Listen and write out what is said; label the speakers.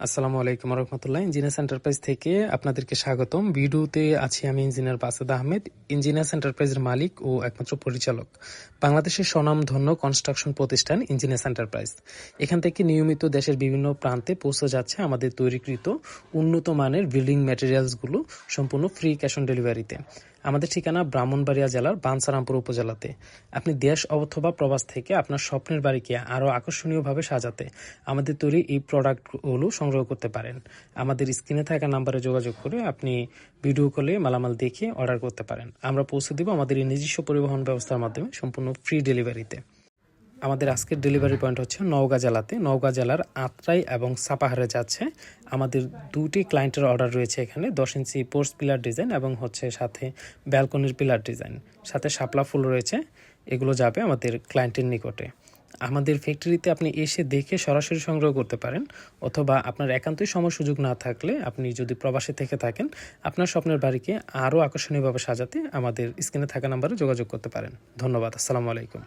Speaker 1: আসসালামু আলাইকুম রহমতুল্লাহ। Engineers enterprise থেকে আপনাদেরকে স্বাগতম। ভিডিওতে আছি আমি ইঞ্জিনিয়ার বাসেদ আহমেদ, ইঞ্জিনিয়ার্স এন্টারপ্রাইজের মালিক ও একমাত্র পরিচালক, বাংলাদেশের স্বনামধন্য কনস্ট্রাকশন প্রতিষ্ঠান ইঞ্জিনিয়ার্স এন্টারপ্রাইজ। এখান থেকে নিয়মিত দেশের বিভিন্ন প্রান্তে পৌঁছে যাচ্ছে আমাদের তৈরিকৃত উন্নত মানের বিল্ডিং ম্যাটেরিয়ালসগুলো সম্পূর্ণ ফ্রি ক্যাশ অন ডেলিভারিতে। আমাদের ঠিকানা ব্রাহ্মণবাড়িয়া জেলার বাঞ্ছারামপুর উপজেলাতে। আপনি দেশ অথবা প্রবাস থেকে আপনার স্বপ্নের বাড়িকে আরও আকর্ষণীয়ভাবে সাজাতে আমাদের তৈরি এই প্রোডাক্টগুলো সংগ্রহ করতে পারেন। আমাদের স্ক্রিনে থাকা নাম্বারে যোগাযোগ করে আপনি ভিডিও কলে মালামাল দেখে অর্ডার করতে পারেন। আমরা পৌঁছে দেব আমাদের এই নিজস্ব পরিবহন ব্যবস্থার মাধ্যমে সম্পূর্ণ ফ্রি ডেলিভারিতে। আমাদের আজকের ডেলিভারি পয়েন্ট হচ্ছে নওগাঁ জেলাতে। নওগাঁ জেলার আত্রাই এবং সাপাহারে যাচ্ছে। আমাদের দুটি ক্লায়েন্টের অর্ডার রয়েছে এখানে, 10 ইঞ্চি পোস্ট পিলার ডিজাইন এবং হচ্ছে সাথে ব্যালকনির পিলার ডিজাইন, সাথে শাপলা ফুল রয়েছে। এগুলো যাবে আমাদের ক্লায়েন্টের নিকটে। আমাদের ফ্যাক্টরিতে আপনি এসে দেখে সরাসরি সংগ্রহ করতে পারেন, অথবা আপনার একান্তই সময় সুযোগ না থাকলে আপনি যদি প্রবাসে থেকে থাকেন, আপনার স্বপ্নের বাড়িকে আরও আকর্ষণীয়ভাবে সাজাতে আমাদের স্ক্রিনে থাকা নাম্বারে যোগাযোগ করতে পারেন। ধন্যবাদ। আসসালামু আলাইকুম।